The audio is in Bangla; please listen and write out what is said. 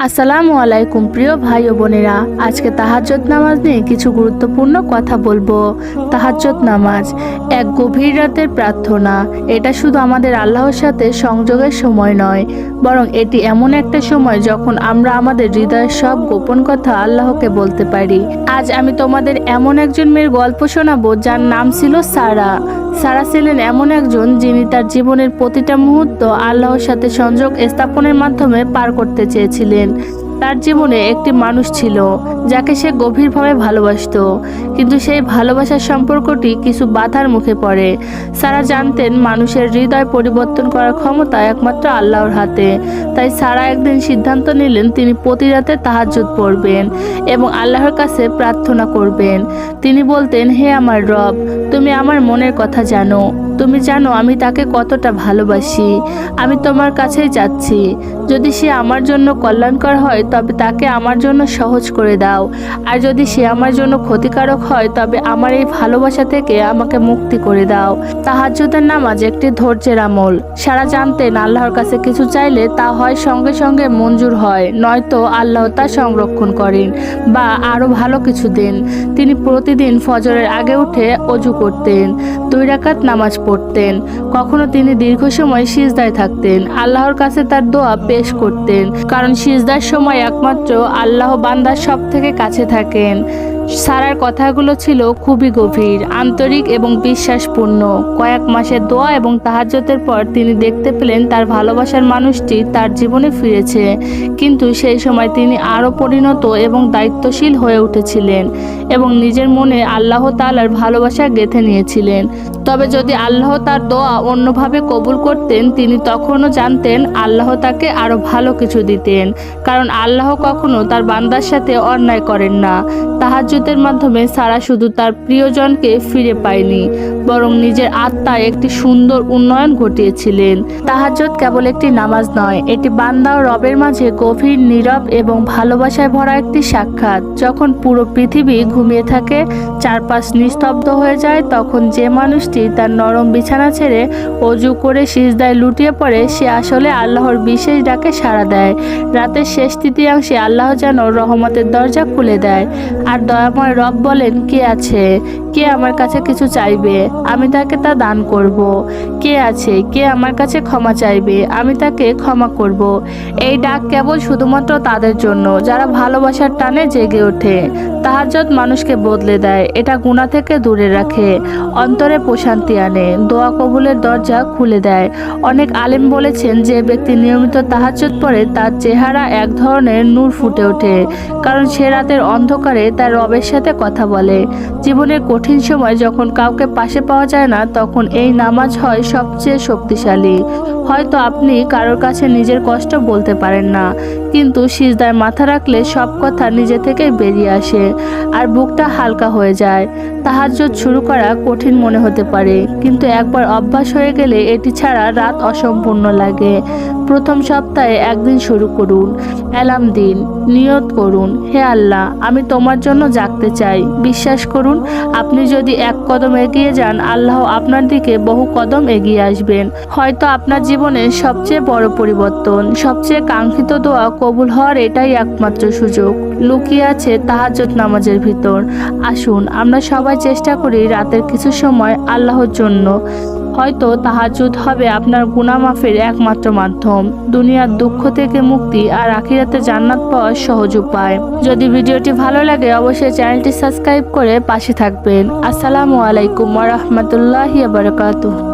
আসসালামু আলাইকুম প্রিয় ভাই ও বোনেরা, আজকে তাহাজ্জুদ নামাজ নিয়ে কিছু গুরুত্বপূর্ণ কথা বলবো। তাহাজ্জুদ নামাজ এক গভীর রাতের প্রার্থনা। এটা শুধু আমাদের আল্লাহর সাথে সংযোগের সময় নয়, বরং এটি এমন একটা সময় যখন আমরা আমাদের হৃদয়ের সব গোপন কথা আল্লাহকে বলতে পারি। আজ আমি তোমাদের এমন একজন মেয়ের গল্প শোনাবো যার নাম ছিল সারা। সারা ছিলেন এমন একজন যিনি তার জীবনের প্রতিটা মুহূর্ত আল্লাহর সাথে সংযোগ স্থাপনের মাধ্যমে পার করতে চেয়েছিলেন। তার জীবনে একটি মানুষ ছিল যাকে সে গভীরভাবে ভালোবাসতো, কিন্তু সেই ভালোবাসার সম্পর্কটি কিছু বাধার মুখে পড়ে। সারা জানতেন মানুষের হৃদয় পরিবর্তন করার ক্ষমতা একমাত্র আল্লাহর হাতে। তাই সারা একদিন সিদ্ধান্ত নিলেন তিনি প্রতি রাতে তাহাজ্জুদ পড়বেন এবং আল্লাহর কাছে প্রার্থনা করবেন। তিনি বলতেন, হে আমার রব, তুমি আমার মনের কথা জানো। তুমি জানো আমি তাকে কতটা ভালোবাসি। আমি তোমার কাছেই যাচ্ছি। যদি সে আমার জন্য কল্যাণকর হয় তবে তাকে আমার জন্য সহজ করে দাও, আর যদি সে আমার জন্য ক্ষতিকারক হয় তবে আমার এই ভালোবাসা থেকে আমাকে মুক্তি করে দাও। তাহাজ্জুদের নামাজ একটি ধৈর্যের আমল। সারা জানতেন আল্লাহর কাছে কিছু চাইলে তা হয় সঙ্গে সঙ্গে মঞ্জুর হয়, নয়তো আল্লাহ তা সংরক্ষণ করেন বা আরো ভালো কিছু দেন। তিনি প্রতিদিন ফজরের আগে উঠে অজু করতেন, 2 রাকাত নামাজ পড়তেন। কখনো তিনি দীর্ঘ সময় সিজদায় থাকতেন, আল্লাহর কাছে তার দোয়া পেশ করতেন, কারণ সিজদার সময় একমাত্র আল্লাহ বান্দার সব থেকে কাছে থাকেন। সারার কথাগুলো ছিল খুবই গভীর, আন্তরিক এবং বিশ্বাসপূর্ণ। কয়েক মাসের দোয়া এবং তাহাজ্জুদের পর তিনি দেখতে পেলেন তার ভালোবাসার মানুষটি তার জীবনে ফিরেছে। কিন্তু সেই সময় তিনি আরও পরিণত এবং দায়িত্বশীল হয়ে উঠেছিলেন এবং নিজের মনে আল্লাহ তাআলার ভালোবাসা গেঁথে নিয়েছিলেন। তবে যদি আল্লাহ তার দোয়া অন্যভাবে কবুল করতেন, তিনি তখনও জানতেন আল্লাহ তাকে আরও ভালো কিছু দিতেন, কারণ আল্লাহ কখনো তার বান্দার সাথে অন্যায় করেন না। তাহাজ্জুদের মাধ্যমে সারা শুধু তার প্রিয়জনকে ফিরে পায়নি, বরং নিজের আত্মায় একটি সুন্দর উন্নয়ন ঘটিয়েছিলেন। তাহাজ্জুদ কেবল একটি নামাজ নয়, এটি বান্দা ও রবের মাঝে গভীর, নীরব এবং ভালোবাসায় ভরা একটি সাক্ষাৎ। যখন পুরো পৃথিবী ঘুমিয়ে থাকে, চারপাশ নিস্তব্ধ হয়ে যায়, তখন যে মানুষটি তার নরম বিছানা ছেড়ে অজু করে সিজদায় লুটিয়ে পড়ে, সে আসলে আল্লাহর বিশেষ ডাকে সাড়া দেয়। রাতের শেষ তৃতীয়াংশে আল্লাহ যেন রহমতের দরজা খুলে দেয়, আর দয়াময় রব বলেন, কে আছে, কে আমার কাছে কিছু চাইবে, আমি তাকে তা দান করব। কে আছে, কে আমার কাছে ক্ষমা চাইবে, আমি তাকে ক্ষমা করব। এই ডাক কেবল শুধুমাত্র তাদের জন্য যারা ভালোবাসার টানে জেগে ওঠে। তাহাজ্জুদ মানুষকে বদলে দেয়, এটা গুনাহ থেকে দূরে রাখে, অন্তরে প্রশান্তি আনে, দোয়া কবুলের দরজা খুলে দেয়। অনেক আলেম বলেছেন, যে ব্যক্তি নিয়মিত তাহাজ্জুদ পড়ে তার চেহারা এক ধরনের নূর ফুটে ওঠে, কারণ সে রাতের অন্ধকারে তার রবের সাথে কথা বলে। জীবনের কঠিন সময় যখন কাউকে পাশে পাওয়া যায় না, তখন এই নামাজ হয় সবচেয়ে শক্তিশালী। হয়তো আপনি কারোর কাছে নিজের কষ্ট বলতে পারেন না, কিন্তু সিজদায় মাথা রাখলে সব কথা নিজে থেকেই বেরিয়ে আসে আর বুকটা হালকা হয়ে যায়। তাহাজ্জুদ শুরু করা কঠিন মনে হতে পারে, কিন্তু একবার অভ্যাস হয়ে গেলে এটি ছাড়া রাত অসম্পূর্ণ লাগে। প্রথম সপ্তাহে একদিন শুরু করুন, অ্যালার্ম দিন, নিয়ত করুন, হে আল্লাহ, আমি তোমার জন্য জাগতে চাই। বিশ্বাস করুন, আপনি যদি এক কদম এগিয়ে যান, আল্লাহ আপনার দিকে বহু কদম এগিয়ে আসবেন। হয়তো আপনার জীবনের সবচেয়ে বড় পরিবর্তন, সবচেয়ে কাঙ্ক্ষিত দোয়া কবুল হওয়ার এটাই একমাত্র সুযোগ লুকিয়ে আছে তাহাজ্জুদ নামাজের ভিতর। আসুন আমরা সবাই চেষ্টা করি রাতের কিছু সময় আল্লাহর জন্য। হয়তো তাহাজ্জুদ হবে আপনার গুনাহ মাফের একমাত্র মাধ্যম, দুনিয়ার দুঃখ থেকে মুক্তি আর আখিরাতে জান্নাত পাওয়ার সহজ উপায়। যদি ভিডিওটি ভালো লাগে অবশ্যই চ্যানেলটি সাবস্ক্রাইব করে পাশে থাকবেন। আসসালামু আলাইকুম ওয়া রাহমাতুল্লাহি ওয়া বারাকাতুহু।